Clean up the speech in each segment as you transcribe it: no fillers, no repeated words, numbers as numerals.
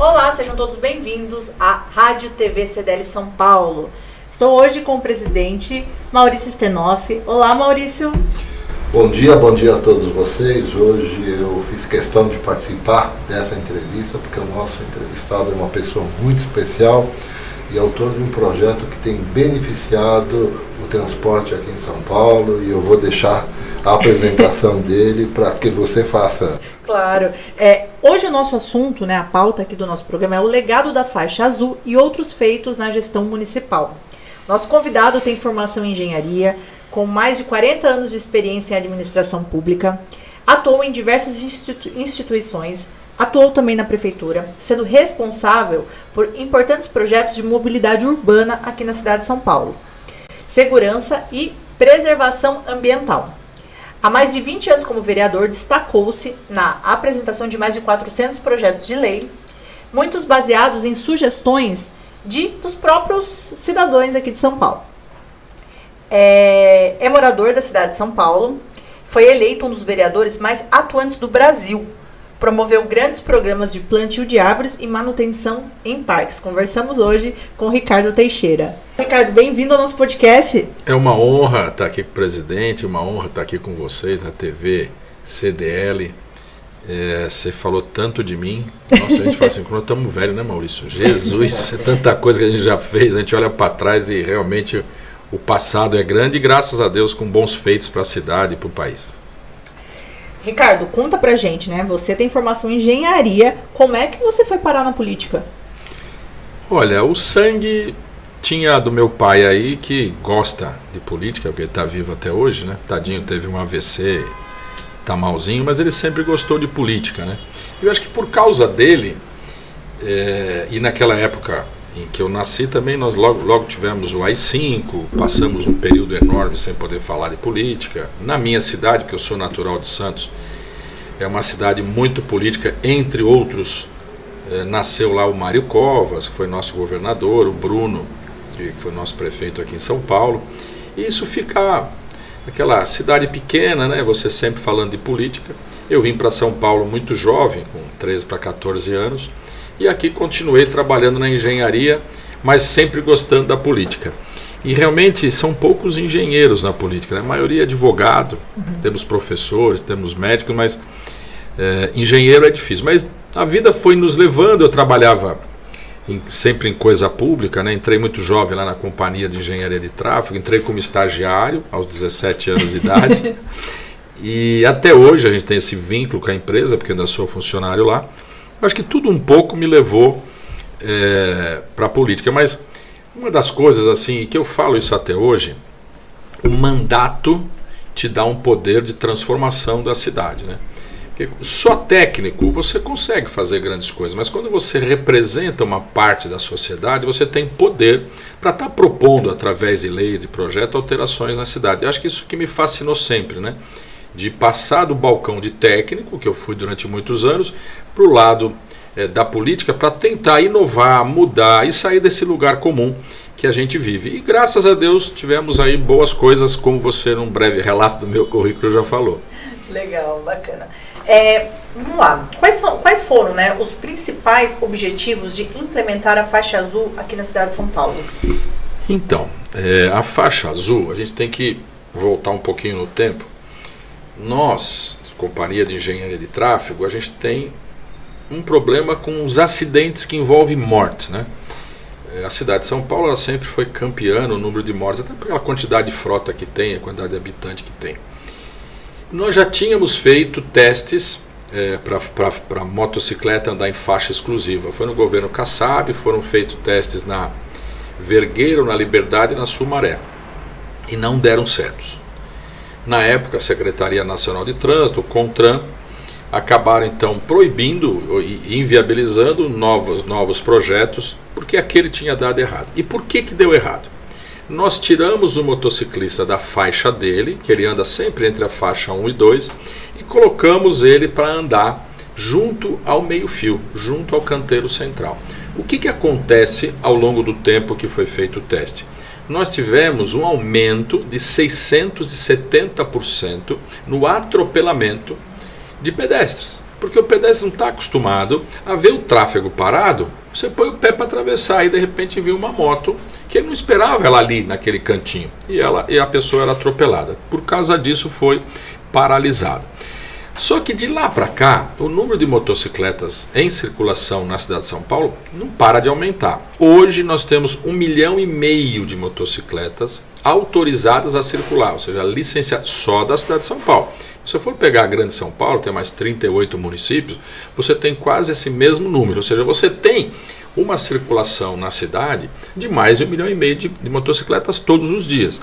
Olá, sejam todos bem-vindos à Rádio TV CDL São Paulo. Estou hoje com o presidente Maurício Stenoff. Olá, Maurício. Bom dia a todos vocês. Hoje eu fiz questão de participar dessa entrevista porque o nosso entrevistado é uma pessoa muito especial e autor de um projeto que tem beneficiado o transporte aqui em São Paulo, e eu vou deixar a apresentação dele para que você faça. Claro. Hoje o nosso assunto, a pauta aqui do nosso programa é o legado da faixa azul e outros feitos na gestão municipal. Nosso convidado tem formação em engenharia, com mais de 40 anos de experiência em administração pública, atuou em diversas instituições, atuou também na prefeitura, sendo responsável por importantes projetos de mobilidade urbana aqui na cidade de São Paulo, segurança e preservação ambiental. Há mais de 20 anos como vereador, destacou-se na apresentação de mais de 400 projetos de lei, muitos baseados em sugestões dos próprios cidadãos aqui de São Paulo. É morador da cidade de São Paulo, foi eleito um dos vereadores mais atuantes do Brasil, promoveu grandes programas de plantio de árvores e manutenção em parques. Conversamos hoje com o Ricardo Teixeira. Ricardo, bem-vindo ao nosso podcast. É uma honra estar aqui com o presidente, uma honra estar aqui com vocês na TV CDL. Você falou tanto de mim. Nossa, a gente fala assim, quando estamos velhos, né, Maurício? Jesus, tanta coisa que a gente já fez, a gente olha para trás e realmente o passado é grande e graças a Deus com bons feitos para a cidade e para o país. Ricardo, conta pra gente, Você tem formação em engenharia, como é que você foi parar na política? Olha, o sangue tinha do meu pai aí, que gosta de política, porque ele está vivo até hoje, Tadinho, teve um AVC, tá malzinho, mas ele sempre gostou de política, Eu acho que por causa dele, e naquela época em que eu nasci também, nós logo tivemos o AI-5, passamos um período enorme sem poder falar de política. Na minha cidade, que eu sou natural de Santos, é uma cidade muito política, entre outros, nasceu lá o Mário Covas, que foi nosso governador, o Bruno, que foi nosso prefeito aqui em São Paulo. E isso fica aquela cidade pequena, você sempre falando de política. Eu vim para São Paulo muito jovem, com 13 para 14 anos, e aqui continuei trabalhando na engenharia, mas sempre gostando da política. E realmente são poucos engenheiros na política, A maioria é advogado, temos professores, temos médicos, mas engenheiro é difícil. Mas a vida foi nos levando, eu trabalhava sempre em coisa pública, Entrei muito jovem lá na companhia de engenharia de tráfego, entrei como estagiário aos 17 anos de idade. E até hoje a gente tem esse vínculo com a empresa, porque eu ainda sou funcionário lá. Acho que tudo um pouco me levou para a política, mas uma das coisas assim, que eu falo isso até hoje, o mandato te dá um poder de transformação da cidade, Porque só técnico você consegue fazer grandes coisas, mas quando você representa uma parte da sociedade, você tem poder para estar propondo, através de leis e projetos, alterações na cidade. Eu acho que isso que me fascinou sempre, De passar do balcão de técnico, que eu fui durante muitos anos, para o lado da política, para tentar inovar, mudar e sair desse lugar comum que a gente vive. E graças a Deus tivemos aí boas coisas, como você num breve relato do meu currículo já falou. Legal, bacana. Vamos lá, quais foram os principais objetivos de implementar a faixa azul aqui na cidade de São Paulo? Então, a faixa azul, a gente tem que voltar um pouquinho no tempo. Nós, companhia de engenharia de tráfego, a gente tem um problema com os acidentes que envolvem mortes, A cidade de São Paulo ela sempre foi campeã no número de mortes, até pela quantidade de frota que tem, a quantidade de habitante que tem. Nós já tínhamos feito testes para motocicleta andar em faixa exclusiva. Foi no governo Kassab, foram feitos testes na Vergueiro, na Liberdade e na Sumaré. E não deram certos. Na época, a Secretaria Nacional de Trânsito, o CONTRAN, acabaram então proibindo e inviabilizando novos projetos, porque aquele tinha dado errado. E por que deu errado? Nós tiramos o motociclista da faixa dele, que ele anda sempre entre a faixa 1 e 2, e colocamos ele para andar junto ao meio-fio, junto ao canteiro central. O que acontece ao longo do tempo que foi feito o teste? Nós tivemos um aumento de 670% no atropelamento de pedestres. Porque o pedestre não está acostumado a ver o tráfego parado, você põe o pé para atravessar e de repente viu uma moto que ele não esperava ela ali naquele cantinho e a pessoa era atropelada. Por causa disso foi paralisado. Só que de lá para cá, o número de motocicletas em circulação na cidade de São Paulo não para de aumentar. Hoje nós temos 1,5 milhão de motocicletas autorizadas a circular, ou seja, licenciadas só da cidade de São Paulo. Se você for pegar a grande São Paulo, tem mais 38 municípios, você tem quase esse mesmo número, ou seja, você tem uma circulação na cidade de mais de 1,5 milhão de motocicletas todos os dias.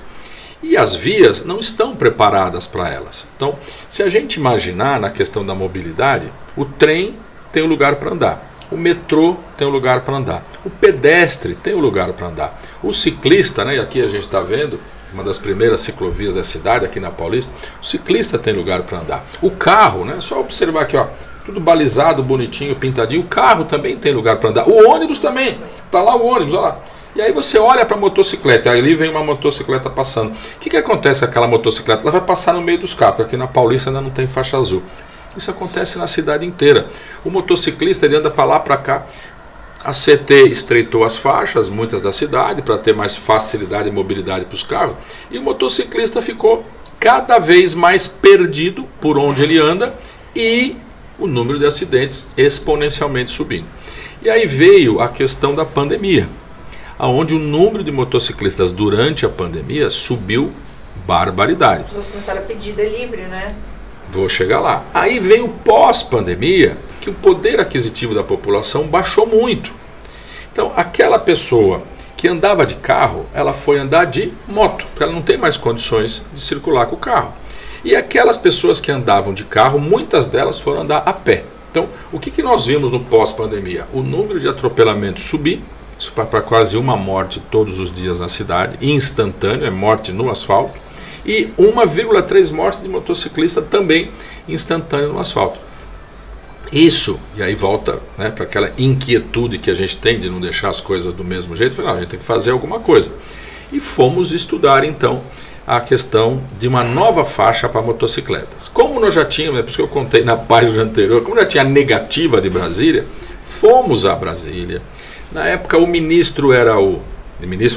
E as vias não estão preparadas para elas. Então, se a gente imaginar na questão da mobilidade, o trem tem um lugar para andar, o metrô tem um lugar para andar, o pedestre tem um lugar para andar, o ciclista, né, e aqui a gente está vendo uma das primeiras ciclovias da cidade, aqui na Paulista, o ciclista tem lugar para andar, o carro, né, só observar aqui, ó, tudo balizado, bonitinho, pintadinho, o carro também tem lugar para andar, o ônibus também, está lá o ônibus, olha lá. E aí você olha para a motocicleta, aí ali vem uma motocicleta passando. O que acontece com aquela motocicleta? Ela vai passar no meio dos carros, porque aqui na Paulista ainda não tem faixa azul. Isso acontece na cidade inteira. O motociclista ele anda para lá, para cá. A CT estreitou as faixas, muitas da cidade, para ter mais facilidade e mobilidade para os carros. E o motociclista ficou cada vez mais perdido por onde ele anda e o número de acidentes exponencialmente subindo. E aí veio a questão da pandemia, onde o número de motociclistas durante a pandemia subiu barbaridade. As pessoas começaram a pedir delivery, né? Vou chegar lá. Aí vem o pós-pandemia, que o poder aquisitivo da população baixou muito. Então, aquela pessoa que andava de carro, ela foi andar de moto, porque ela não tem mais condições de circular com o carro. E aquelas pessoas que andavam de carro, muitas delas foram andar a pé. Então, o que nós vimos no pós-pandemia? O número de atropelamentos subir, isso para quase uma morte todos os dias na cidade, instantâneo, é morte no asfalto, e 1,3 mortes de motociclista também instantâneo no asfalto. Isso, e aí volta, né, para aquela inquietude que a gente tem de não deixar as coisas do mesmo jeito, não, a gente tem que fazer alguma coisa. E fomos estudar então a questão de uma nova faixa para motocicletas. Como nós já tínhamos, é por isso que eu contei na página anterior, como já tinha a negativa de Brasília, fomos a Brasília. Na época o ministro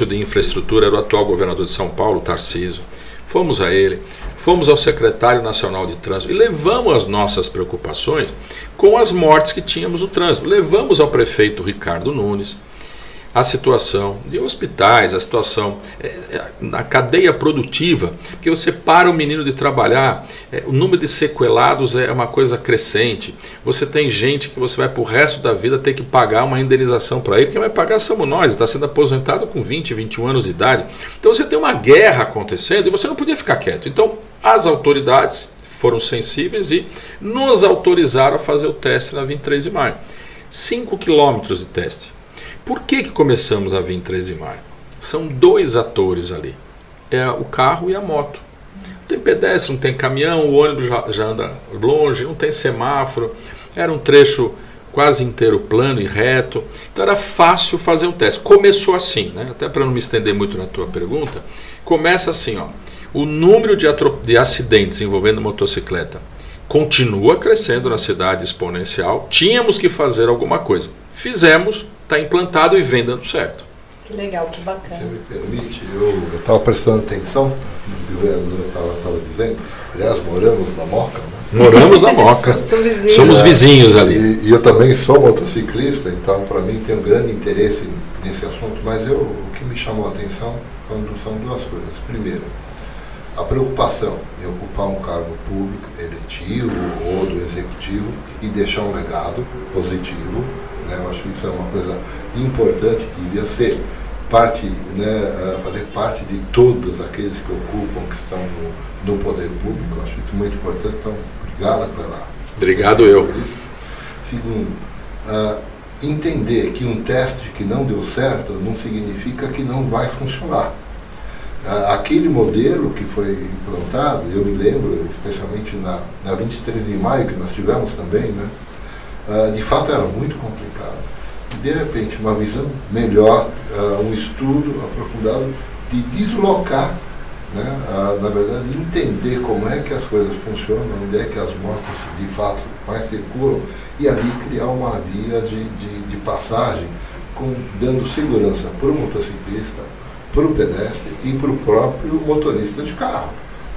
de infraestrutura era o atual governador de São Paulo, Tarcísio. Fomos a ele, fomos ao secretário nacional de trânsito e levamos as nossas preocupações com as mortes que tínhamos no trânsito. Levamos ao prefeito Ricardo Nunes a situação de hospitais, a situação na cadeia produtiva, que você para o menino de trabalhar, o número de sequelados é uma coisa crescente. Você tem gente que você vai para o resto da vida ter que pagar uma indenização para ele. Quem vai pagar somos nós, está sendo aposentado com 20, 21 anos de idade. Então você tem uma guerra acontecendo e você não podia ficar quieto. Então as autoridades foram sensíveis e nos autorizaram a fazer o teste na 23 de maio. 5 quilômetros de teste. Por que começamos a 23 de maio? São dois atores ali, é o carro e a moto. Não tem pedestre, não tem caminhão, o ônibus já anda longe, não tem semáforo, era um trecho quase inteiro plano e reto, então era fácil fazer um teste. Começou assim, né? Até para não me estender muito na tua pergunta, começa assim, ó, o número de acidentes envolvendo motocicleta continua crescendo na cidade exponencial, tínhamos que fazer alguma coisa. Fizemos, está implantado e vem dando certo. Que legal, que bacana. Se me permite, eu estava prestando atenção no que o governador estava dizendo. Aliás, moramos na Moca, né? Moramos na Moca. Somos vizinhos ali. E eu também sou motociclista, então para mim tem um grande interesse nesse assunto, mas o que me chamou a atenção são duas coisas. Primeiro, a preocupação em ocupar um cargo público, eletivo ou do executivo e deixar um legado positivo. Eu acho que isso é uma coisa importante, que devia ser parte, né, fazer parte de todos aqueles que ocupam, que estão no poder público. Eu acho isso muito importante, então obrigado pela... Obrigado eu. Segundo, entender que um teste que não deu certo não significa que não vai funcionar. Aquele modelo que foi implantado, eu me lembro, especialmente na 23 de maio, que nós tivemos também, né? De fato era muito complicado. E de repente uma visão melhor, um estudo aprofundado de deslocar né, na verdade, entender como é que as coisas funcionam, onde é que as motos de fato mais circulam, e ali criar uma via de passagem, dando segurança para o motociclista, para o pedestre e para o próprio motorista de carro.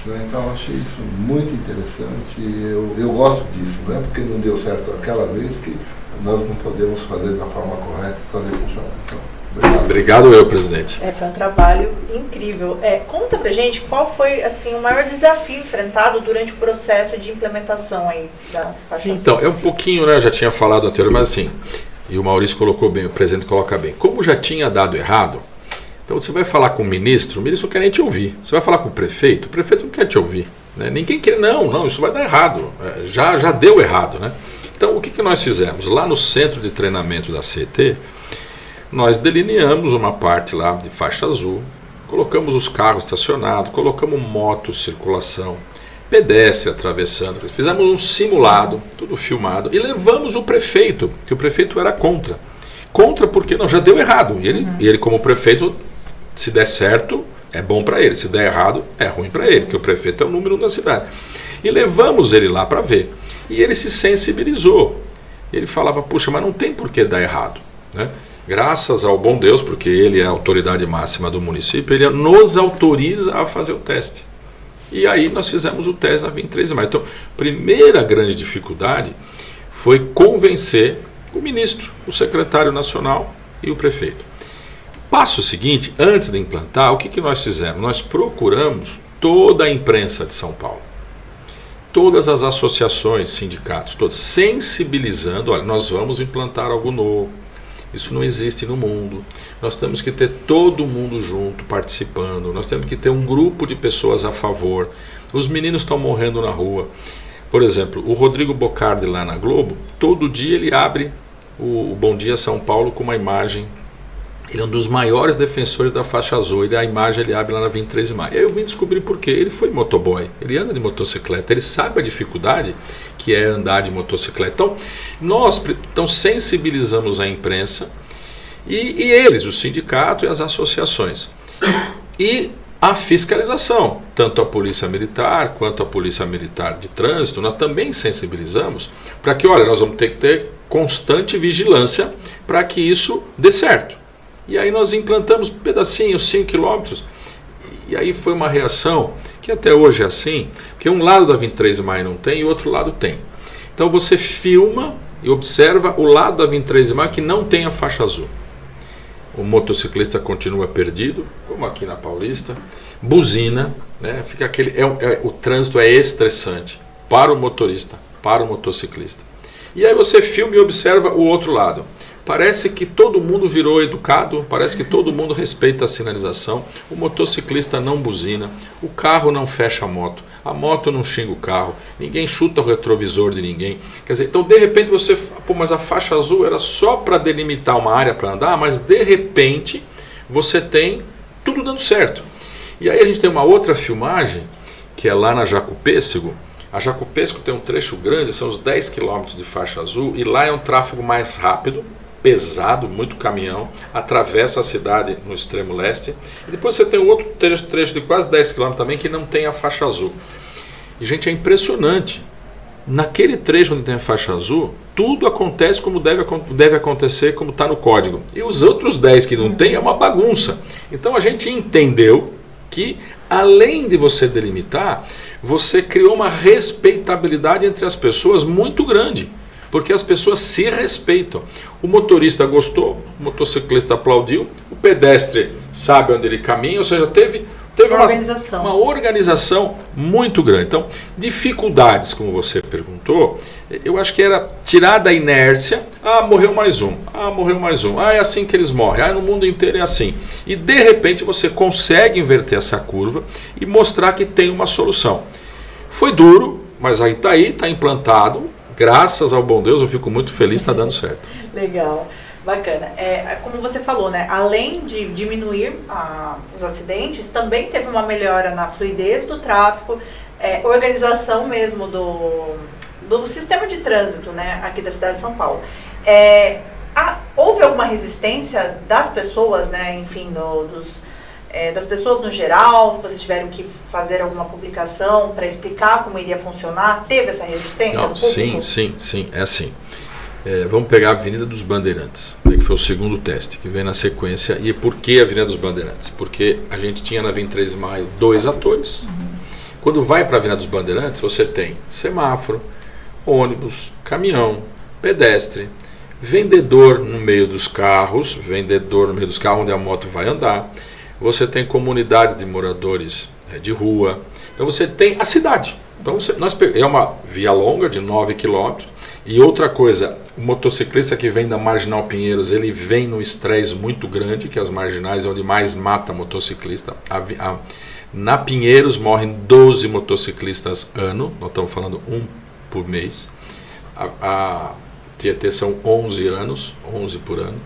Né? Então eu achei isso muito interessante e eu gosto disso, não é porque não deu certo aquela vez que nós não podemos fazer da forma correta e fazer funcionar. Então, obrigado, presidente. Foi um trabalho incrível. Conta pra gente qual foi assim, o maior desafio enfrentado durante o processo de implementação aí da faixa azul. Então, é um pouquinho, né? Eu já tinha falado anteriormente, mas assim, e o Maurício colocou bem, o presidente coloca bem. Como já tinha dado errado, então você vai falar com o ministro não quer nem te ouvir. Você vai falar com o prefeito não quer te ouvir. Né? Ninguém quer, não, isso vai dar errado. Já deu errado, né? Então, o que nós fizemos? Lá no centro de treinamento da CET, nós delineamos uma parte lá de faixa azul, colocamos os carros estacionados, colocamos moto, circulação, pedestre atravessando, fizemos um simulado, tudo filmado, e levamos o prefeito, que o prefeito era contra. Contra porque não, já deu errado. E ele como prefeito, se der certo, é bom para ele. Se der errado, é ruim para ele, porque o prefeito é o número 1 da cidade. E levamos ele lá para ver. E ele se sensibilizou. Ele falava, puxa, mas não tem por que dar errado. Né? Graças ao bom Deus, porque ele é a autoridade máxima do município, ele nos autoriza a fazer o teste. E aí nós fizemos o teste na 23 de maio. Então, primeira grande dificuldade foi convencer o ministro, o secretário nacional e o prefeito. Passo seguinte, antes de implantar, o que nós fizemos? Nós procuramos toda a imprensa de São Paulo, todas as associações, sindicatos, todos, sensibilizando, olha, nós vamos implantar algo novo. Isso não existe no mundo. Nós temos que ter todo mundo junto, participando. Nós temos que ter um grupo de pessoas a favor. Os meninos estão morrendo na rua. Por exemplo, o Rodrigo Bocardi lá na Globo, todo dia ele abre o Bom Dia São Paulo com uma imagem. Ele é um dos maiores defensores da faixa azul. A imagem ele abre lá na 23 de maio. Eu vim descobrir por quê. Ele foi motoboy, ele anda de motocicleta, ele sabe a dificuldade que é andar de motocicleta. Então, nós sensibilizamos a imprensa e eles, o sindicato e as associações. E a fiscalização, tanto a Polícia Militar quanto a Polícia Militar de Trânsito, nós também sensibilizamos para que, olha, nós vamos ter que ter constante vigilância para que isso dê certo. E aí nós implantamos pedacinhos, 5 quilômetros, e aí foi uma reação que até hoje é assim, porque um lado da 23 de maio não tem e o outro lado tem. Então você filma e observa o lado da 23 de maio que não tem a faixa azul. O motociclista continua perdido, como aqui na Paulista, buzina, né? Fica aquele, o trânsito é estressante para o motorista, para o motociclista. E aí você filma e observa o outro lado. Parece que todo mundo virou educado, parece que todo mundo respeita a sinalização, o motociclista não buzina, o carro não fecha a moto não xinga o carro, ninguém chuta o retrovisor de ninguém. Quer dizer, então de repente você, mas a faixa azul era só para delimitar uma área para andar, mas de repente você tem tudo dando certo. E aí a gente tem uma outra filmagem, que é lá na Jacupêssego. A Jacupêssego tem um trecho grande, são os 10 quilômetros de faixa azul, e lá é um tráfego mais rápido, pesado, muito caminhão, atravessa a cidade no extremo leste, e depois você tem um outro trecho de quase 10 km também que não tem a faixa azul. E gente, é impressionante, naquele trecho onde tem a faixa azul, tudo acontece como deve acontecer, como está no código, e os outros 10 que não tem é uma bagunça. Então a gente entendeu que além de você delimitar, você criou uma respeitabilidade entre as pessoas muito grande. Porque as pessoas se respeitam. O motorista gostou, o motociclista aplaudiu, o pedestre sabe onde ele caminha, ou seja, teve uma organização muito grande. Então, dificuldades, como você perguntou, eu acho que era tirar da inércia, morreu mais um, é assim que eles morrem, no mundo inteiro é assim. E de repente você consegue inverter essa curva e mostrar que tem uma solução. Foi duro, mas aí está implantado. Graças ao bom Deus, eu fico muito feliz, está dando certo. Legal, bacana. Como você falou, né? Além de diminuir os acidentes, também teve uma melhora na fluidez do tráfego, organização mesmo do sistema de trânsito, né? Aqui da cidade de São Paulo. Houve alguma resistência das pessoas, né? Enfim, das pessoas no geral? Vocês tiveram que fazer alguma publicação para explicar como iria funcionar? Teve essa resistência do público? Sim, é assim. Vamos pegar a Avenida dos Bandeirantes, que foi o segundo teste, que vem na sequência. E por que a Avenida dos Bandeirantes? Porque a gente tinha na 23 de maio 2 atores. Quando vai para a Avenida dos Bandeirantes, você tem semáforo, ônibus, caminhão, pedestre, vendedor no meio dos carros, onde a moto vai andar. Você tem comunidades de moradores de rua. Então você tem a cidade. Então é uma via longa de 9 quilômetros. E outra coisa, o motociclista que vem da Marginal Pinheiros, ele vem num estresse muito grande, que as marginais é onde mais mata motociclista. Na Pinheiros morrem 12 motociclistas ano, nós estamos falando um por mês. A Tietê são 11 anos, 11 por ano.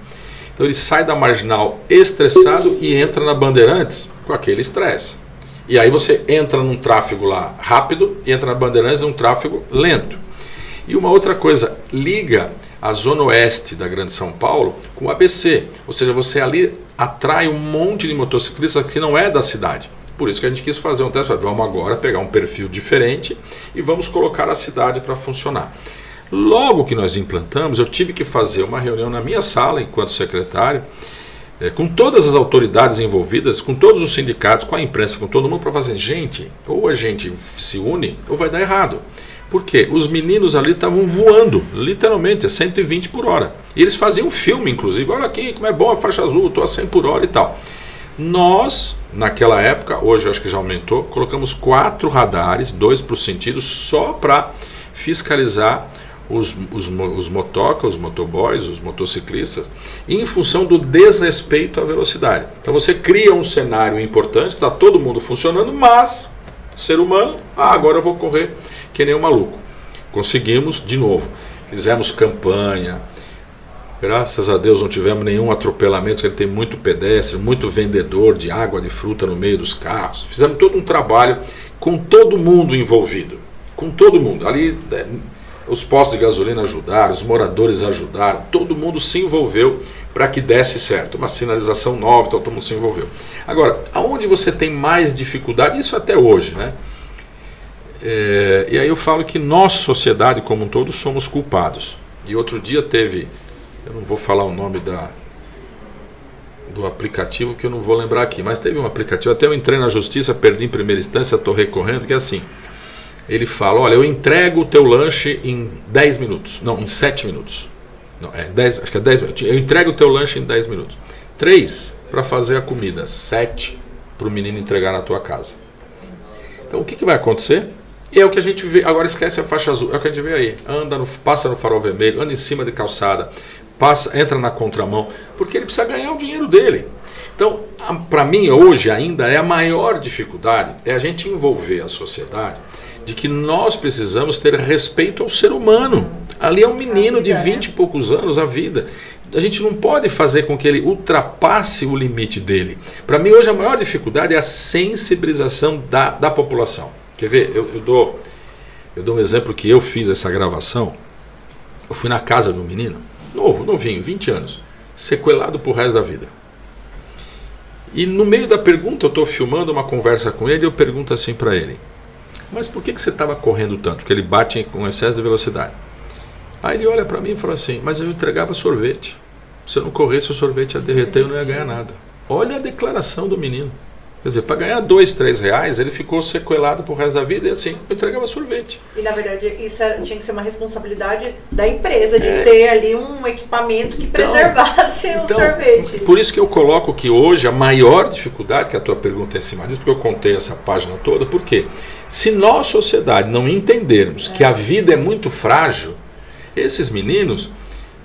Então ele sai da Marginal estressado e entra na Bandeirantes com aquele estresse. E aí você entra num tráfego lá rápido e entra na Bandeirantes num tráfego lento. E uma outra coisa, liga a zona oeste da Grande São Paulo com o ABC. Ou seja, você ali atrai um monte de motociclistas que não é da cidade. Por isso que a gente quis fazer um teste. Vamos agora pegar um perfil diferente e vamos colocar a cidade para funcionar. Logo que nós implantamos, eu tive que fazer uma reunião na minha sala, enquanto secretário, com todas as autoridades envolvidas, com todos os sindicatos, com a imprensa, com todo mundo, para fazer, gente, ou a gente se une, ou vai dar errado. Por quê? Os meninos ali estavam voando, literalmente, a 120 por hora. E eles faziam um filme, inclusive, olha aqui como é bom a faixa azul, estou a 100 por hora e tal. Nós, naquela época, hoje eu acho que já aumentou, colocamos 4 radares, 2 para o sentido, só para fiscalizar os motocas, os motoboys, os motociclistas, em função do desrespeito à velocidade. Então você cria um cenário importante, está todo mundo funcionando, mas, ser humano, agora eu vou correr que nem um maluco. Conseguimos, de novo, fizemos campanha, graças a Deus não tivemos nenhum atropelamento, porque ele tem muito pedestre, muito vendedor de água, de fruta no meio dos carros. Fizemos todo um trabalho com todo mundo envolvido, com todo mundo. Ali os postos de gasolina ajudaram, os moradores ajudaram, todo mundo se envolveu para que desse certo. Uma sinalização nova, então todo mundo se envolveu. Agora, aonde você tem mais dificuldade, isso até hoje, né? E aí eu falo que nós, sociedade como um todo, somos culpados. E outro dia teve, eu não vou falar o nome do aplicativo que eu não vou lembrar aqui, mas teve um aplicativo, até eu entrei na justiça, perdi em primeira instância, estou recorrendo, que é assim, ele fala, olha, eu entrego o teu lanche em 10 minutos, não, em 7 minutos, não, acho que é 10 minutos, eu entrego o teu lanche em 10 minutos, 3 para fazer a comida, 7 para o menino entregar na tua casa. Então o que vai acontecer? É o que a gente vê, agora esquece a faixa azul, é o que a gente vê aí, passa no farol vermelho, anda em cima de calçada, entra na contramão, porque ele precisa ganhar o dinheiro dele. Então, para mim hoje ainda é a maior dificuldade, é a gente envolver a sociedade de que nós precisamos ter respeito ao ser humano. Ali é um menino de 20 e poucos anos, a vida. A gente não pode fazer com que ele ultrapasse o limite dele. Para mim hoje a maior dificuldade é a sensibilização da população. Quer ver? Eu dou um exemplo que eu fiz essa gravação. Eu fui na casa de um menino, novinho, 20 anos, sequelado pro resto da vida. E no meio da pergunta, eu estou filmando uma conversa com ele e eu pergunto assim para ele, mas por que você estava correndo tanto? Porque ele bate com excesso de velocidade. Aí ele olha para mim e fala assim, mas eu entregava sorvete. Se eu não corresse, o sorvete ia derreter e eu não ia ganhar nada. Olha a declaração do menino. Quer dizer, para ganhar 2, 3 reais, ele ficou sequelado pro resto da vida e assim, eu entregava sorvete. E na verdade, isso tinha que ser uma responsabilidade da empresa, de ter ali um equipamento que preservasse o sorvete. Por isso que eu coloco que hoje a maior dificuldade, que a tua pergunta é em cima disso, porque eu contei essa página toda, porque se nós, sociedade, não entendermos que a vida é muito frágil, esses meninos,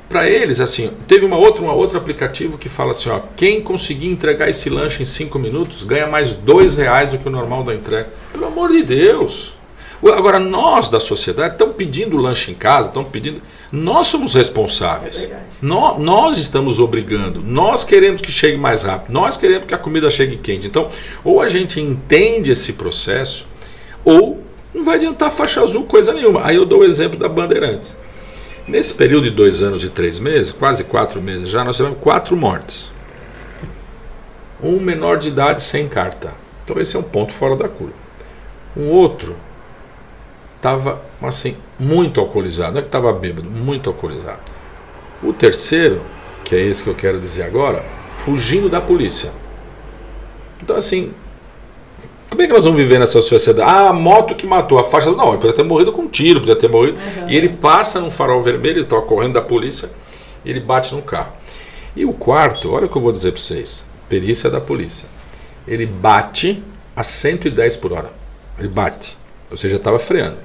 para eles, assim, teve um outro aplicativo que fala assim, ó, quem conseguir entregar esse lanche em 5 minutos ganha mais 2 reais do que o normal da entrega. Pelo amor de Deus! Agora, nós da sociedade estamos pedindo lanche em casa, estamos pedindo... Nós somos responsáveis. Nós estamos obrigando. Nós queremos que chegue mais rápido. Nós queremos que a comida chegue quente. Então, ou a gente entende esse processo, ou não vai adiantar faixa azul coisa nenhuma. Aí eu dou o exemplo da Bandeirantes. Nesse período de 2 anos e 3 meses, quase 4 meses já, nós tivemos 4 mortes. um menor de idade sem carta. Então esse é um ponto fora da curva. Um outro estava assim, muito alcoolizado, não é que estava bêbado, muito alcoolizado. O terceiro, que é esse que eu quero dizer agora, fugindo da polícia. Então assim, como é que nós vamos viver nessa sociedade? Ah, a moto que matou, a faixa... Não, ele podia ter morrido com um tiro, podia ter morrido... E ele passa num farol vermelho, ele estava correndo da polícia, e ele bate no carro. E o quarto, olha o que eu vou dizer para vocês, perícia da polícia. Ele bate a 110 por hora. Ele bate, ou seja, estava freando.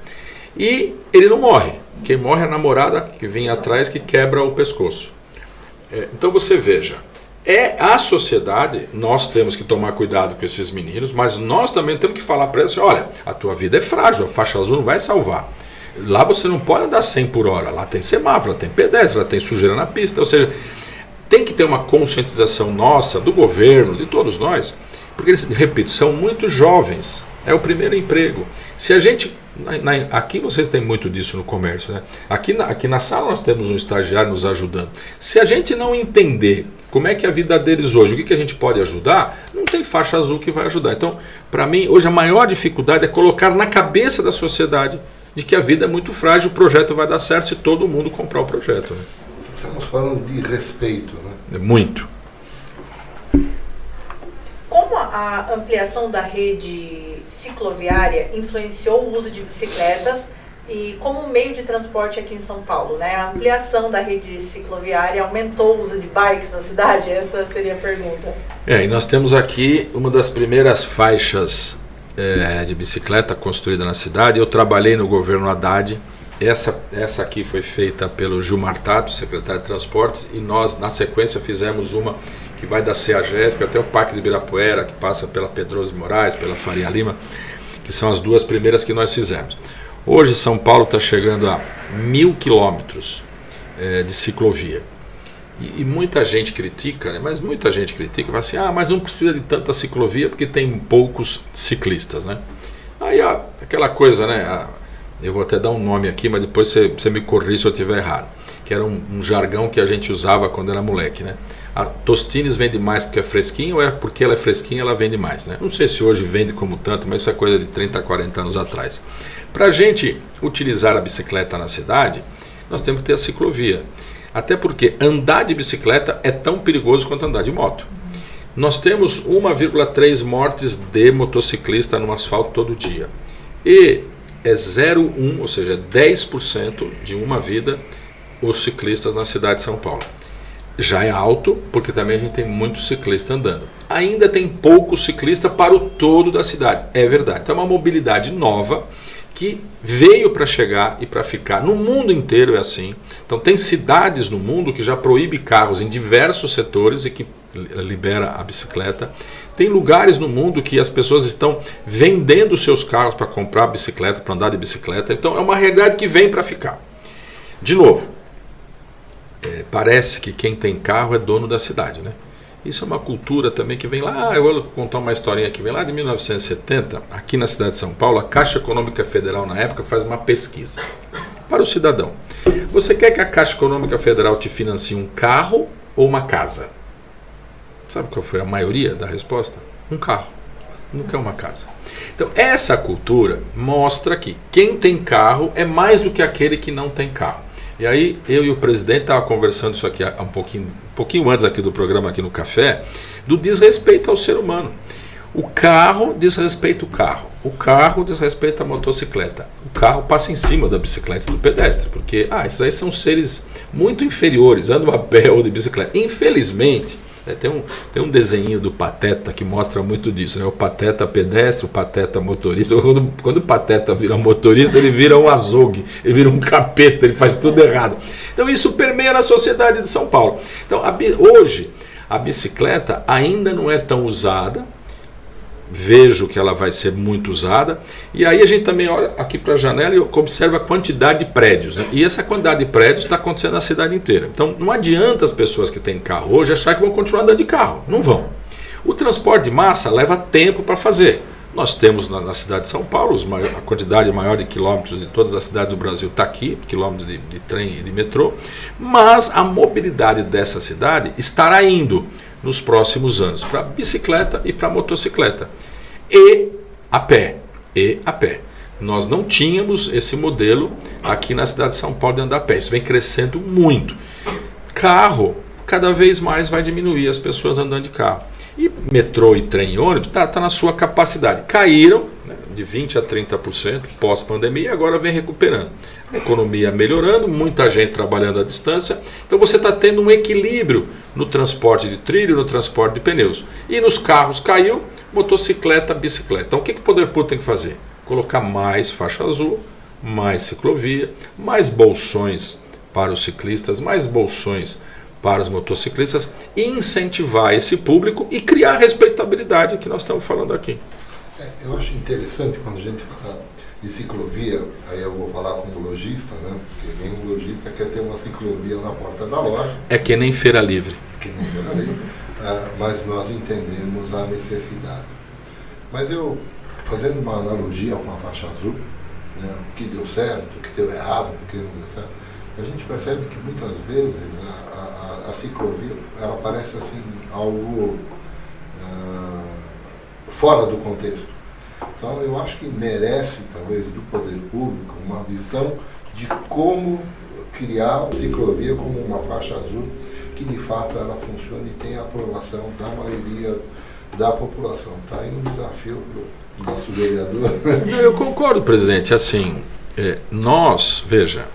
E ele não morre. Quem morre é a namorada que vem atrás, que quebra o pescoço. Então você veja, a sociedade, nós temos que tomar cuidado com esses meninos, mas nós também temos que falar para eles, olha, a tua vida é frágil, a faixa azul não vai salvar. Lá você não pode andar 100 por hora, lá tem semáforo, lá tem pedestre, lá tem sujeira na pista, ou seja, tem que ter uma conscientização nossa, do governo, de todos nós, porque eles, repito, são muito jovens, é o primeiro emprego. Se a gente, aqui vocês têm muito disso no comércio, né? Aqui na sala nós temos um estagiário nos ajudando. Se a gente não entender como é que é a vida deles hoje, o que a gente pode ajudar, não tem faixa azul que vai ajudar. Então, para mim, hoje a maior dificuldade é colocar na cabeça da sociedade de que a vida é muito frágil, o projeto vai dar certo se todo mundo comprar o projeto. Né? Estamos falando de respeito, né? Muito. Como a ampliação da rede cicloviária influenciou o uso de bicicletas e como meio de transporte aqui em São Paulo, né? A ampliação da rede cicloviária aumentou o uso de bikes na cidade? Essa seria a pergunta. E nós temos aqui uma das primeiras faixas de bicicleta construída na cidade. Eu trabalhei no governo Haddad. Essa aqui foi feita pelo Gilmar Tato, secretário de Transportes, e nós, na sequência, fizemos uma que vai da CEAGESP até o Parque de Ibirapuera, que passa pela Pedroso de Moraes, pela Faria Lima, que são as duas primeiras que nós fizemos. Hoje São Paulo está chegando a 1.000 quilômetros de ciclovia. E muita gente critica, né? Mas muita gente critica, fala assim, mas não precisa de tanta ciclovia porque tem poucos ciclistas, né? Aí aquela coisa, né? Eu vou até dar um nome aqui, mas depois você me corrige se eu estiver errado. Que era um jargão que a gente usava quando era moleque, né? A Tostines vende mais porque é fresquinha ou é porque ela é fresquinha ela vende mais, né? Não sei se hoje vende como tanto, mas isso é coisa de 30, 40 anos atrás. Para a gente utilizar a bicicleta na cidade, nós temos que ter a ciclovia. Até porque andar de bicicleta é tão perigoso quanto andar de moto. Nós temos 1,3 mortes de motociclista no asfalto todo dia. E é 0,1, ou seja, 10% de uma vida os ciclistas na cidade de São Paulo. Já é alto, porque também a gente tem muito ciclista andando. Ainda tem pouco ciclista para o todo da cidade, é verdade. Então é uma mobilidade nova que veio para chegar e para ficar. No mundo inteiro é assim. Então tem cidades no mundo que já proíbe carros em diversos setores e que libera a bicicleta. Tem lugares no mundo que as pessoas estão vendendo seus carros para comprar bicicleta, para andar de bicicleta. Então é uma realidade que vem para ficar. De novo, parece que quem tem carro é dono da cidade, né? Isso é uma cultura também que vem lá, eu vou contar uma historinha que vem lá de 1970, aqui na cidade de São Paulo, a Caixa Econômica Federal na época faz uma pesquisa para o cidadão. Você quer que a Caixa Econômica Federal te financie um carro ou uma casa? Sabe qual foi a maioria da resposta? Um carro, não quer uma casa. Então essa cultura mostra que quem tem carro é mais do que aquele que não tem carro. E aí eu e o presidente estavam conversando isso aqui um pouquinho antes aqui do programa, aqui no café, do desrespeito ao ser humano. O carro desrespeita o carro desrespeita a motocicleta, o carro passa em cima da bicicleta e do pedestre, porque esses aí são seres muito inferiores, andam a pé ou de bicicleta. Infelizmente, tem um desenho do Pateta que mostra muito disso, né? O Pateta pedestre, o Pateta motorista. Quando o Pateta vira motorista, ele vira um azogue, ele vira um capeta, ele faz tudo errado. Então isso permeia na sociedade de São Paulo. Então hoje a bicicleta ainda não é tão usada, vejo que ela vai ser muito usada, e aí a gente também olha aqui para a janela e observa a quantidade de prédios, né? E essa quantidade de prédios está acontecendo na cidade inteira. Então não adianta as pessoas que têm carro hoje achar que vão continuar andando de carro, não vão. O transporte de massa leva tempo para fazer. Nós temos na cidade de São Paulo a quantidade maior de quilômetros de todas as cidades do Brasil está aqui, quilômetros de trem e de metrô, mas a mobilidade dessa cidade estará indo nos próximos anos, para bicicleta e para motocicleta. E a pé. Nós não tínhamos esse modelo aqui na cidade de São Paulo de andar a pé. Isso vem crescendo muito. Carro, cada vez mais vai diminuir as pessoas andando de carro. E metrô e trem e ônibus está na sua capacidade. Caíram, né, de 20% a 30% pós-pandemia e agora vem recuperando. A economia melhorando, muita gente trabalhando à distância. Então você está tendo um equilíbrio no transporte de trilho, no transporte de pneus. E nos carros caiu, motocicleta, bicicleta. Então o que o poder público tem que fazer? Colocar mais faixa azul, mais ciclovia, mais bolsões para os ciclistas, mais bolsões para os motociclistas, incentivar esse público e criar a respeitabilidade que nós estamos falando aqui. Eu acho interessante quando a gente fala de ciclovia, aí eu vou falar como lojista, né? Porque nenhum lojista quer ter uma ciclovia na porta da loja. É que nem feira livre. Mas nós entendemos a necessidade. Mas eu, fazendo uma analogia com a faixa azul, né, o que deu certo, o que deu errado, o que não deu certo, a gente percebe que muitas vezes a ciclovia ela parece assim algo fora do contexto. Então eu acho que merece talvez do poder público uma visão de como criar a ciclovia como uma faixa azul que de fato ela funcione e tenha a aprovação da maioria da população. Está aí um desafio para o nosso vereador. Eu concordo, presidente. Assim, nós, veja,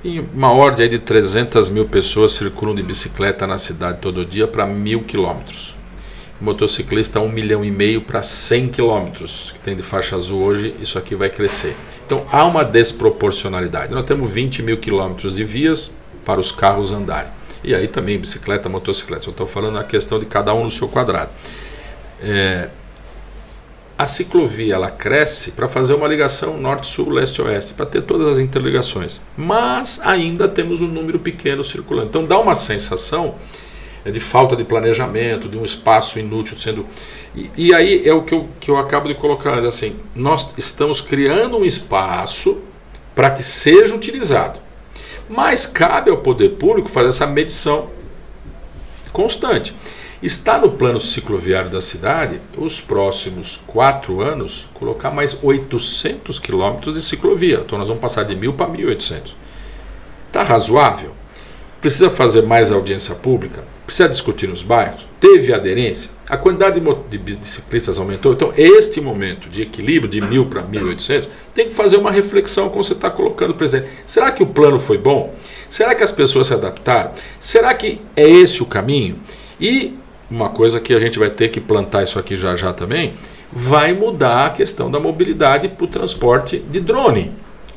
em uma ordem de 300 mil pessoas circulam de bicicleta na cidade todo dia para 1.000 quilômetros. Motociclista 1,5 milhão para 100 quilômetros, que tem de faixa azul hoje, isso aqui vai crescer. Então há uma desproporcionalidade. Nós temos 20 mil quilômetros de vias para os carros andarem. E aí também bicicleta, motocicleta. Eu estou falando a questão de cada um no seu quadrado. A ciclovia ela cresce para fazer uma ligação norte-sul, leste-oeste, para ter todas as interligações. Mas ainda temos um número pequeno circulando. Então dá uma sensação de falta de planejamento, de um espaço inútil sendo... E aí é o que eu acabo de colocar antes, assim, nós estamos criando um espaço para que seja utilizado. Mas cabe ao poder público fazer essa medição constante. Está no plano cicloviário da cidade, os próximos 4 anos, colocar mais 800 quilômetros de ciclovia. Então nós vamos passar de 1.000 para 1.800. Está razoável? Precisa fazer mais audiência pública? Precisa discutir nos bairros? Teve aderência? A quantidade de ciclistas aumentou? Então este momento de equilíbrio de 1.000 para 1.800 tem que fazer uma reflexão como você está colocando, presidente. Será que o plano foi bom? Será que as pessoas se adaptaram? Será que é esse o caminho? E uma coisa que a gente vai ter que plantar isso aqui já já também, vai mudar a questão da mobilidade para o transporte de drone.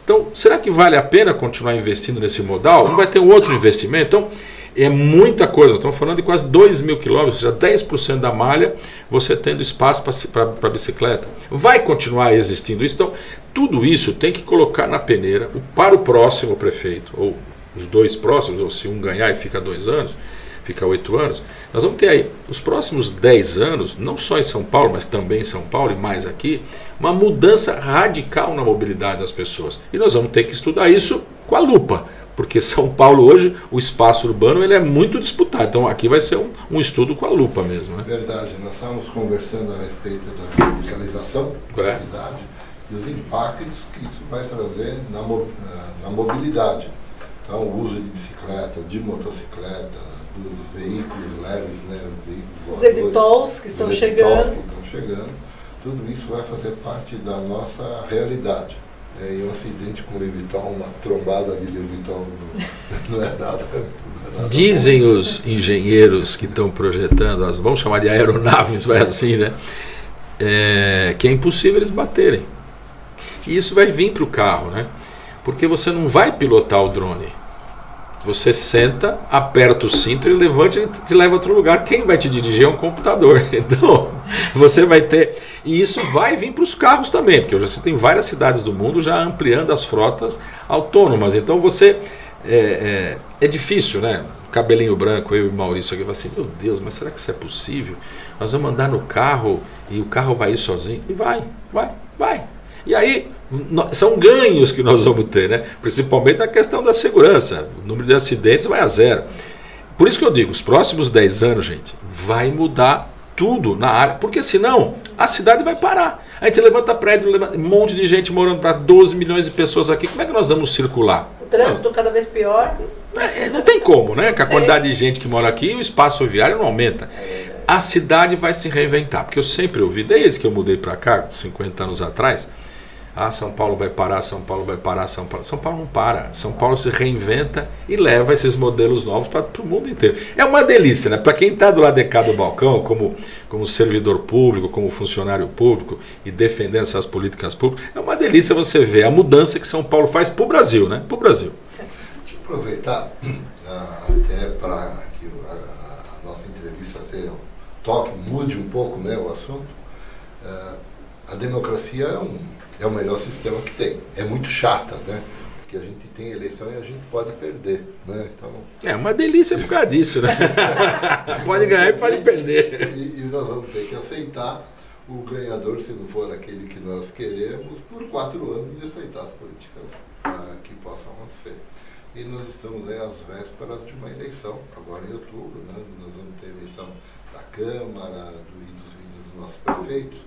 Então, será que vale a pena continuar investindo nesse modal? Não vai ter um outro investimento? Então, é muita coisa. Estamos falando de quase 2.000 quilômetros, já 10% da malha, você tendo espaço para bicicleta. Vai continuar existindo isso? Então, tudo isso tem que colocar na peneira para o próximo prefeito, ou os 2 próximos, ou se um ganhar e fica 2 anos, fica 8 anos, nós vamos ter aí, os próximos 10 anos, não só em São Paulo, mas também em São Paulo e mais aqui, uma mudança radical na mobilidade das pessoas. E nós vamos ter que estudar isso com a lupa, porque São Paulo hoje, o espaço urbano, ele é muito disputado. Então aqui vai ser um estudo com a lupa mesmo. Né? Verdade, nós estamos conversando a respeito da verticalização da cidade e os impactos que isso vai trazer na mobilidade. Então o uso de bicicleta, de motocicleta, dos veículos leves, né, os evitols que estão chegando, tudo isso vai fazer parte da nossa realidade. E um acidente com o Levitol, uma trombada de Levitol não é nada. Dizem os engenheiros que estão projetando, vamos chamar de aeronaves, vai assim, né? Que é impossível eles baterem. E isso vai vir para o carro, né? Porque você não vai pilotar o drone. Você senta, aperta o cinto, ele levanta e te leva a outro lugar. Quem vai te dirigir é um computador. Então, você vai ter... E isso vai vir para os carros também, porque você tem várias cidades do mundo já ampliando as frotas autônomas. Então, você... É difícil, né? Cabelinho branco, eu e o Maurício aqui, assim, meu Deus, mas será que isso é possível? Nós vamos andar no carro e o carro vai ir sozinho? E vai. E aí... são ganhos que nós vamos ter, né? Principalmente na questão da segurança. O número de acidentes vai a 0. Por isso que eu digo, os próximos 10 anos, gente, vai mudar tudo na área, porque senão a cidade vai parar. A gente levanta prédio, um monte de gente morando para 12 milhões de pessoas aqui, como é que nós vamos circular? O trânsito cada vez pior. Não tem como, né? Com a quantidade de gente que mora aqui, o espaço viário não aumenta. A cidade vai se reinventar, porque eu sempre ouvi, desde que eu mudei para cá, 50 anos atrás, São Paulo vai parar, São Paulo vai parar, São Paulo não para. São Paulo se reinventa e leva esses modelos novos para o mundo inteiro. É uma delícia, né? Para quem está do lado de cá do balcão, como servidor público, como funcionário público e defendendo essas políticas públicas, é uma delícia você ver a mudança que São Paulo faz para o Brasil, né? Para o Brasil. Deixa eu aproveitar até para que a nossa entrevista mude um pouco, né, o assunto. A democracia é o melhor sistema que tem. É muito chata, né? Porque a gente tem eleição e a gente pode perder, né? Então, é uma delícia por causa disso, né? Pode ganhar e pode perder. E nós vamos ter que aceitar o ganhador, se não for aquele que nós queremos, por 4 anos e aceitar as políticas que possam acontecer. E nós estamos aí às vésperas de uma eleição, agora em outubro, né? Nós vamos ter eleição da Câmara e dos nossos prefeitos.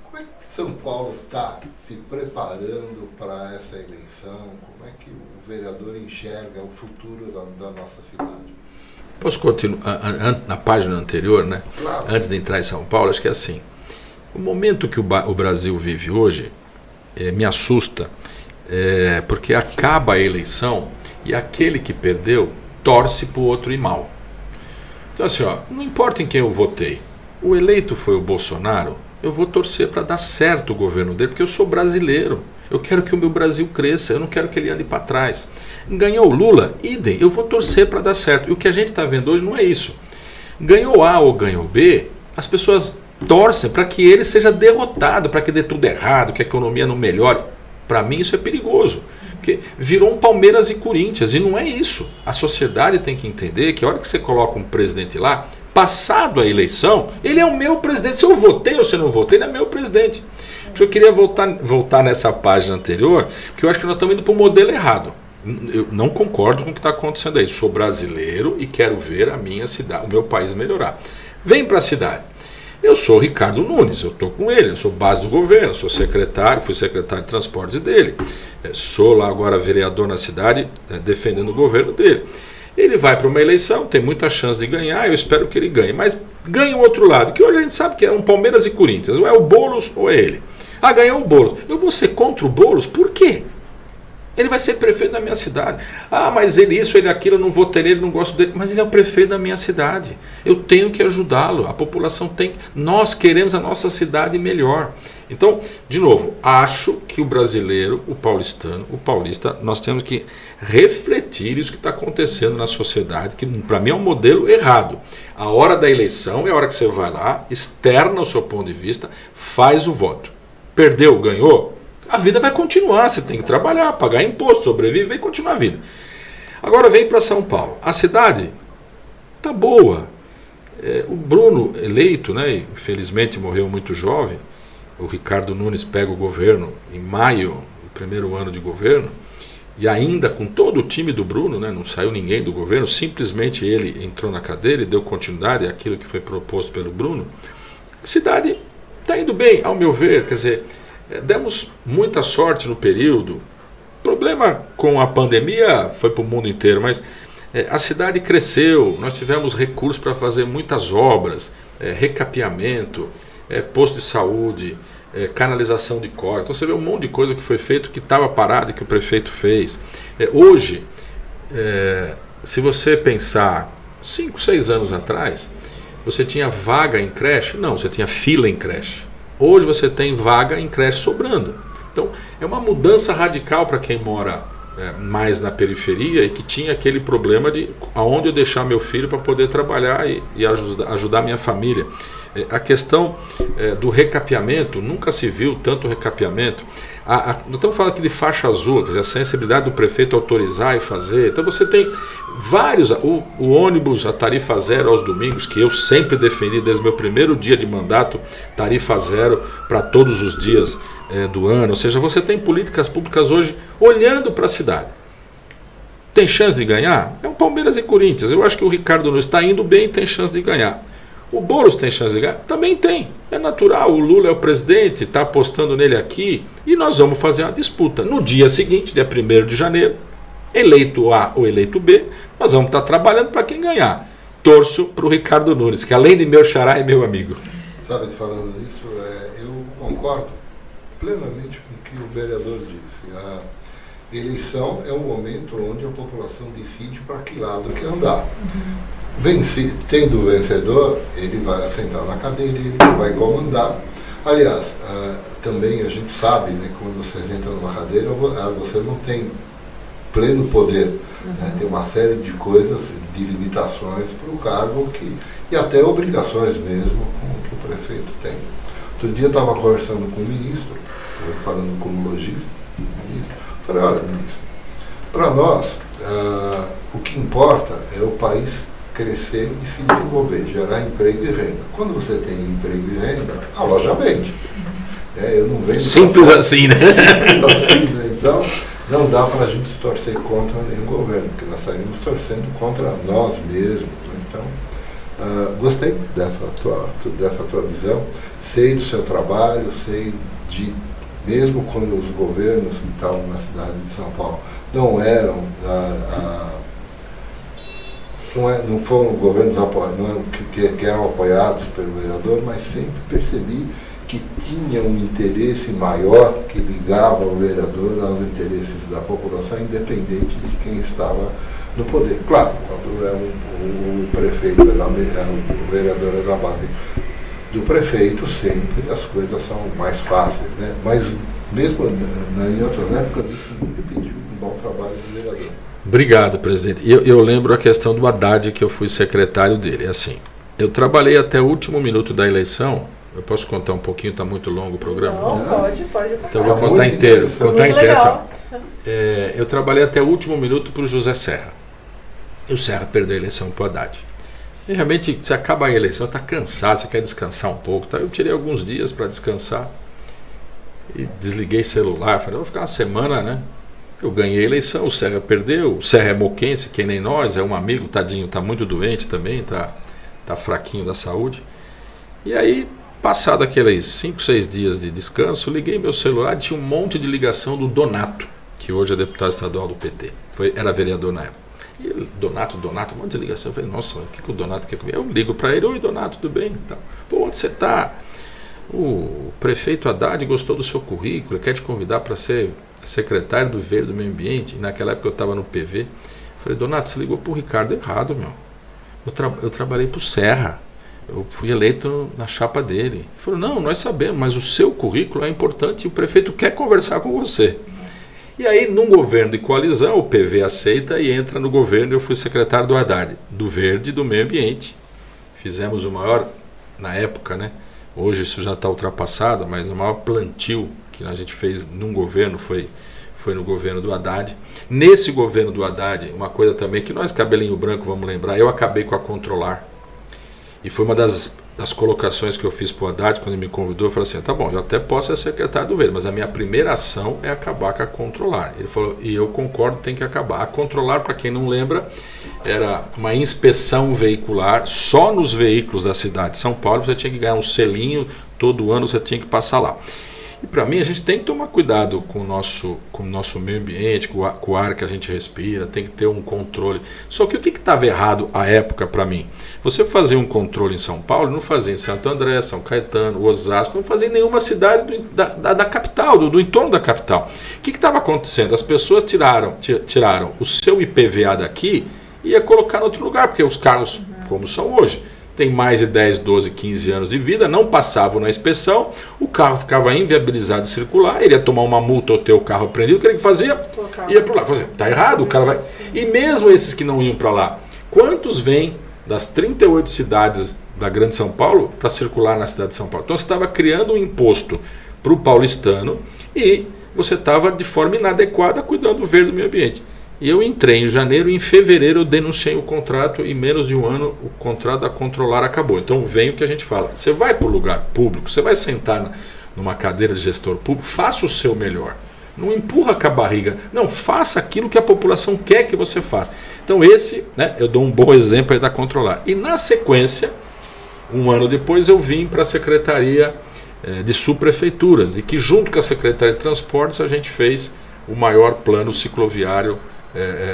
Como é que São Paulo está se preparando para essa eleição? Como é que o vereador enxerga o futuro da nossa cidade? Posso continuar na página anterior, né? Claro. Antes de entrar em São Paulo, acho que é assim. O momento que o Brasil vive hoje me assusta, porque acaba a eleição e aquele que perdeu torce para o outro ir mal. Então assim, não importa em quem eu votei, o eleito foi o Bolsonaro, eu vou torcer para dar certo o governo dele, porque eu sou brasileiro. Eu quero que o meu Brasil cresça, eu não quero que ele ande para trás. Ganhou o Lula, idem, eu vou torcer para dar certo. E o que a gente está vendo hoje não é isso. Ganhou A ou ganhou B, as pessoas torcem para que ele seja derrotado, para que dê tudo errado, que a economia não melhore. Para mim isso é perigoso, porque virou um Palmeiras e Corinthians, e não é isso. A sociedade tem que entender que a hora que você coloca um presidente lá, passado a eleição, ele é o meu presidente. Se eu votei ou se eu não votei, ele é meu presidente. Eu queria voltar nessa página anterior, porque eu acho que nós estamos indo para o modelo errado. Eu não concordo com o que está acontecendo aí. Sou brasileiro e quero ver a minha cidade, o meu país melhorar. Vem para a cidade. Eu sou Ricardo Nunes, eu estou com ele, eu sou base do governo, sou secretário, fui secretário de transportes dele. Sou lá agora vereador na cidade, defendendo o governo dele. Ele vai para uma eleição, tem muita chance de ganhar, eu espero que ele ganhe. Mas ganha o outro lado, que hoje a gente sabe que é um Palmeiras e Corinthians. Ou é o Boulos ou é ele. Ganhou o Boulos. Eu vou ser contra o Boulos? Por quê? Ele vai ser prefeito da minha cidade. Mas ele isso, ele aquilo, eu não vou ter ele, não gosto dele. Mas ele é o prefeito da minha cidade. Eu tenho que ajudá-lo. A população tem. Nós queremos a nossa cidade melhor. Então, de novo, acho que o brasileiro, o paulistano, o paulista, nós temos que refletir isso que está acontecendo na sociedade, que para mim é um modelo errado. A hora da eleição é a hora que você vai lá, externa o seu ponto de vista, faz o voto. Perdeu, ganhou? A vida vai continuar, você tem que trabalhar, pagar imposto, sobreviver e continuar a vida. Agora vem para São Paulo. A cidade está boa. O Bruno eleito, né, infelizmente morreu muito jovem. O Ricardo Nunes pega o governo em maio, o primeiro ano de governo, e ainda com todo o time do Bruno, né, não saiu ninguém do governo, simplesmente ele entrou na cadeira e deu continuidade àquilo que foi proposto pelo Bruno. A cidade está indo bem, ao meu ver, quer dizer, demos muita sorte no período. O problema com a pandemia foi para o mundo inteiro, mas a cidade cresceu, nós tivemos recursos para fazer muitas obras, recapeamento, posto de saúde, canalização de córrego. Então você vê um monte de coisa que foi feito, que estava parado e que o prefeito fez. Hoje, se você pensar 5, 6 anos atrás, você tinha vaga em creche? Não, você tinha fila em creche. Hoje você tem vaga em creche sobrando. Então é uma mudança radical para quem mora mais na periferia e que tinha aquele problema de aonde eu deixar meu filho para poder trabalhar e ajudar minha família. A questão do recapeamento, nunca se viu tanto recapeamento. Nós estamos falando aqui de faixa azul, quer dizer, a sensibilidade do prefeito autorizar e fazer. Então você tem vários, o ônibus, a tarifa zero aos domingos, que eu sempre defendi desde o meu primeiro dia de mandato, tarifa zero para todos os dias do ano. Ou seja, você tem políticas públicas hoje olhando para a cidade. tem chance de ganhar? É o Palmeiras e Corinthians. Eu acho que o Ricardo Nunes está indo bem e tem chance de ganhar. O Boulos tem chance de ganhar? Também tem. É natural, o Lula é o presidente, está apostando nele aqui e nós vamos fazer uma disputa. No dia seguinte, dia 1º de janeiro, eleito A ou eleito B, nós vamos estar trabalhando para quem ganhar. Torço para o Ricardo Nunes, que além de meu xará é meu amigo. Sabe, falando nisso, eu concordo plenamente com o que o vereador disse. A eleição é o momento onde a população decide para que lado quer andar. Tendo o vencedor, ele vai sentar na cadeira, ele vai comandar. Aliás, também a gente sabe, né, quando você entra numa cadeira, você não tem pleno poder. Né? Tem uma série de coisas, de limitações para o cargo e até obrigações mesmo que o prefeito tem. Outro dia eu estava conversando com o ministro, falando como lojista, falei, olha, ministro, para nós o que importa é o país crescer e se desenvolver, gerar emprego e renda. Quando você tem emprego e renda, a loja vende. Eu não vendo simples assim, né? Simples assim, né? Então, não dá para a gente torcer contra nenhum governo, porque nós estaríamos torcendo contra nós mesmos. Né? Então, gostei dessa tua visão, sei do seu trabalho, sei de, mesmo quando os governos que estavam na cidade de São Paulo não eram não foram governos que eram apoiados pelo vereador, mas sempre percebi que tinha um interesse maior que ligava o vereador aos interesses da população, independente de quem estava no poder. Claro, quando o prefeito o vereador é da base do prefeito, sempre as coisas são mais fáceis, né? Mas mesmo em outras épocas, isso nunca impediu um bom trabalho do vereador. Obrigado, presidente. Eu lembro a questão do Haddad, que eu fui secretário dele. É assim, eu trabalhei até o último minuto da eleição. Eu posso contar um pouquinho, está muito longo o programa? Não, pode contar. Então eu vou contar inteiro. Eu trabalhei até o último minuto para o José Serra. E o Serra perdeu a eleição para o Haddad. E realmente, você acaba a eleição, você está cansado, você quer descansar um pouco. Tá? Eu tirei alguns dias para descansar e desliguei celular. Falei, vou ficar uma semana, né? Eu ganhei a eleição, o Serra perdeu. O Serra é moquense, que nem nós, é um amigo, tadinho, está muito doente também, tá fraquinho da saúde. E aí, passado aqueles 5, 6 dias de descanso, liguei meu celular e tinha um monte de ligação do Donato, que hoje é deputado estadual do PT. Era vereador na época. E ele, Donato, um monte de ligação. Eu falei, nossa, o que o Donato quer comigo? Eu ligo para ele, oi Donato, tudo bem? Então, pô, onde você está? O prefeito Haddad gostou do seu currículo, quer te convidar para ser secretário do Verde do Meio Ambiente. E naquela época eu estava no PV. Eu falei, Donato, você ligou para o Ricardo errado, meu. Eu trabalhei para o Serra. Eu fui eleito na chapa dele. Ele falou, não, nós sabemos, mas o seu currículo é importante e o prefeito quer conversar com você. E aí, num governo de coalizão, o PV aceita e entra no governo. Eu fui secretário do Haddad, do Verde e do Meio Ambiente. Fizemos o maior, na época, né? Hoje isso já está ultrapassado, mas o maior plantio que a gente fez num governo foi no governo do Haddad. Nesse governo do Haddad, uma coisa também que nós, cabelinho branco, vamos lembrar, eu acabei com a Controlar. E foi uma das colocações que eu fiz para o Haddad, quando ele me convidou. Eu falei assim, tá bom, eu até posso ser secretário do Verde, mas a minha primeira ação é acabar com a Controlar. Ele falou, e eu concordo, tem que acabar. A Controlar, para quem não lembra, era uma inspeção veicular só nos veículos da cidade de São Paulo. Você tinha que ganhar um selinho, todo ano você tinha que passar lá. E para mim, a gente tem que tomar cuidado com o nosso meio ambiente, com o ar que a gente respira, tem que ter um controle. Só que o que estava errado à época para mim? Você fazia um controle em São Paulo, não fazia em Santo André, São Caetano, Osasco, não fazia em nenhuma cidade da capital, do entorno da capital. O que estava acontecendo? As pessoas tiraram o seu IPVA daqui e ia colocar em outro lugar, porque os carros, como são hoje, tem mais de 10, 12, 15 anos de vida, não passavam na inspeção, o carro ficava inviabilizado de circular, ele ia tomar uma multa ou ter o carro apreendido, o que ele fazia? Ia para lá. Fazia, tá errado, o cara vai... E mesmo esses que não iam para lá, quantos vêm das 38 cidades da Grande São Paulo para circular na cidade de São Paulo? Então você estava criando um imposto para o paulistano e você estava de forma inadequada cuidando do verde do meio ambiente. E eu entrei em janeiro e em fevereiro eu denunciei o contrato e em menos de um ano o contrato da Controlar acabou. Então vem o que a gente fala, você vai para o lugar público, você vai sentar numa cadeira de gestor público, faça o seu melhor. Não empurra com a barriga. Não, faça aquilo que a população quer que você faça. Então esse, né, eu dou um bom exemplo aí da Controlar. E na sequência, um ano depois, eu vim para a Secretaria de Subprefeituras. E que junto com a Secretaria de Transportes a gente fez o maior plano cicloviário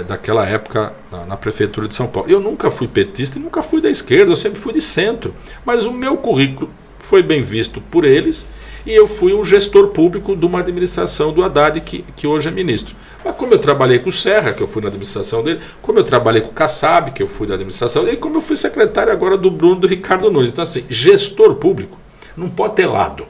daquela época na Prefeitura de São Paulo. Eu nunca fui petista e nunca fui da esquerda, eu sempre fui de centro. Mas o meu currículo foi bem visto por eles. E eu fui um gestor público de uma administração do Haddad, que hoje é ministro. Mas como eu trabalhei com o Serra, que eu fui na administração dele, como eu trabalhei com o Kassab, que eu fui na administração dele, e como eu fui secretário agora do Bruno, do Ricardo Nunes. Então assim, gestor público não pode ter lado.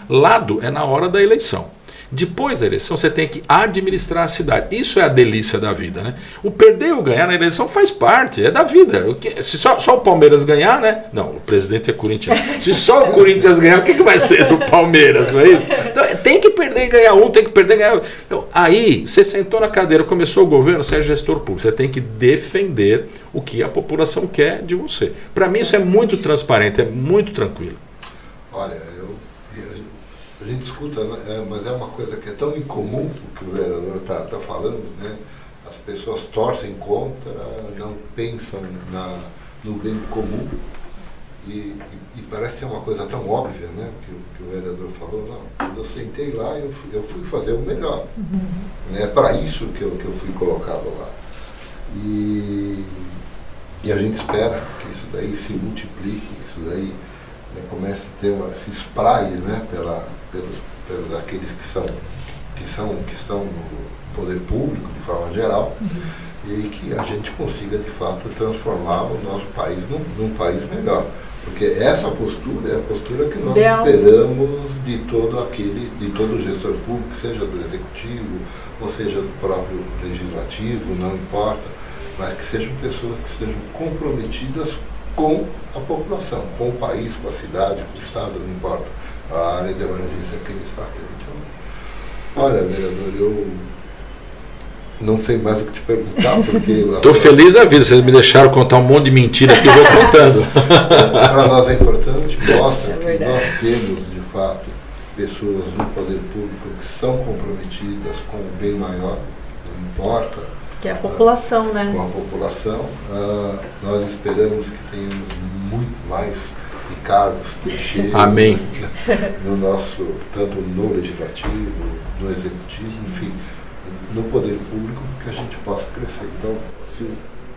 Lado é na hora da eleição. Depois da eleição, você tem que administrar a cidade. Isso é a delícia da vida, né? O perder ou ganhar na eleição faz parte, é da vida. Se só o Palmeiras ganhar, né? Não, o presidente é corintiano. Se só o Corinthians ganhar, o que vai ser do Palmeiras, não é isso? Então, tem que perder e ganhar um, tem que perder e ganhar outro. Então, aí, você sentou na cadeira, começou o governo, você é gestor público. Você tem que defender o que a população quer de você. Para mim, isso é muito transparente, é muito tranquilo. Olha, a gente escuta, né? Mas é uma coisa que é tão incomum o que o vereador está falando, né? As pessoas torcem contra, não pensam no bem comum e parece ser uma coisa tão óbvia, né? Que o vereador falou. Não, quando eu sentei lá, eu fui fazer o melhor. É para isso que eu fui colocado lá. E a gente espera que isso daí se multiplique, que isso daí comece a ter se espraie, né? Pelos aqueles que estão no poder público de forma geral, e que a gente consiga de fato transformar o nosso país num país melhor, porque essa postura é a postura que nós esperamos de todo gestor público, seja do executivo ou seja do próprio legislativo, não importa, mas que sejam pessoas que sejam comprometidas com a população, com o país, com a cidade, com o estado, não importa a área de emergência que ele está tendo. Olha, vereador, eu não sei mais o que te perguntar, porque... Estou feliz da vida, vocês me deixaram contar um monte de mentira aqui, eu vou contando. Para nós é importante, mostra que nós temos, de fato, pessoas no poder público que são comprometidas com o bem maior, não importa. Que é a população, né? Com a população. Nós esperamos que tenhamos muito mais Ricardos Teixeira. Amém. No nosso, tanto no legislativo, no executivo, enfim, no poder público, que a gente possa crescer. Então, se o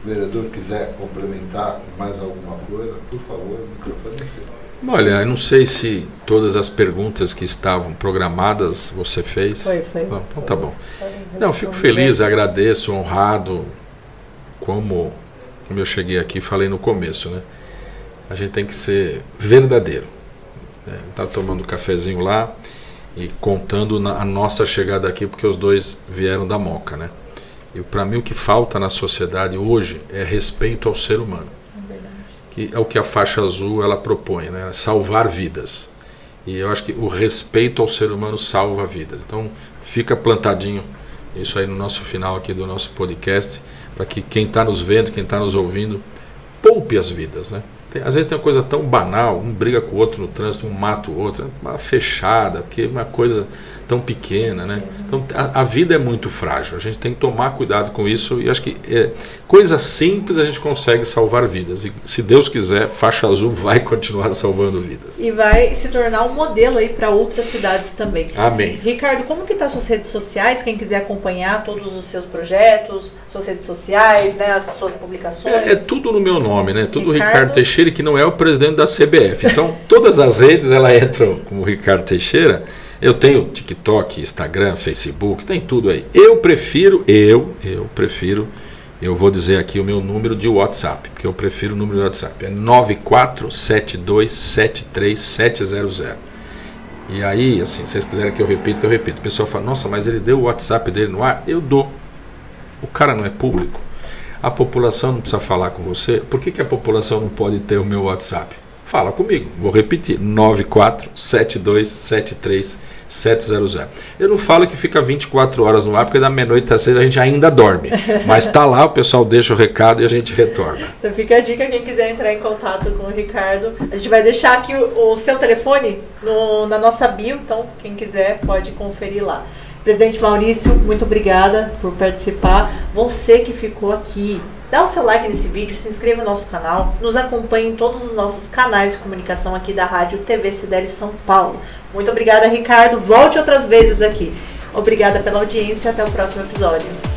vereador quiser complementar com mais alguma coisa, por favor, o microfone é seu. Olha, eu não sei se todas as perguntas que estavam programadas você fez. Foi. Bom, então tá bom. Não, fico feliz, agradeço, honrado, como eu cheguei aqui e falei no começo, né? A gente tem que ser verdadeiro. Tá tomando um cafezinho lá e contando a nossa chegada aqui, porque os dois vieram da Moca, né? E para mim o que falta na sociedade hoje é respeito ao ser humano. Que é o que a faixa azul ela propõe, né? Salvar vidas. E eu acho que o respeito ao ser humano salva vidas. Então fica plantadinho isso aí no nosso final aqui do nosso podcast, para que quem está nos vendo, quem está nos ouvindo, poupe as vidas, né? Às vezes tem uma coisa tão banal, um briga com o outro no trânsito, um mata o outro, uma fechada, porque é uma coisa tão pequena, né? Então a vida é muito frágil, a gente tem que tomar cuidado com isso, e acho que coisa simples a gente consegue salvar vidas, e se Deus quiser, faixa azul vai continuar salvando vidas. E vai se tornar um modelo aí para outras cidades também. Amém. Ricardo, como que tá suas redes sociais, quem quiser acompanhar todos os seus projetos, suas redes sociais, né, as suas publicações? É tudo no meu nome, né? Tudo Ricardo Teixeira, que não é o presidente da CBF. Então, todas as redes, ela entram como Ricardo Teixeira. Eu tenho TikTok, Instagram, Facebook, tem tudo aí. Eu prefiro, eu vou dizer aqui o meu número de WhatsApp, porque eu prefiro o número de WhatsApp. É 9472737700. E aí, assim, se vocês quiserem que eu repita, eu repito. O pessoal fala, nossa, mas ele deu o WhatsApp dele no ar? Eu dou. O cara não é público. A população não precisa falar com você. Por que a população não pode ter o meu WhatsApp? Fala comigo, vou repetir, 9472737700. Eu não falo que fica 24 horas no ar, porque da meia-noite às 6 a gente ainda dorme. Mas está lá, o pessoal deixa o recado e a gente retorna. Então fica a dica, quem quiser entrar em contato com o Ricardo. A gente vai deixar aqui o seu telefone na nossa bio, então quem quiser pode conferir lá. Presidente Maurício, muito obrigada por participar. Você que ficou aqui, dá o seu like nesse vídeo, se inscreva no nosso canal, nos acompanhe em todos os nossos canais de comunicação aqui da Rádio TV Cideli São Paulo. Muito obrigada, Ricardo. Volte outras vezes aqui. Obrigada pela audiência. Até o próximo episódio.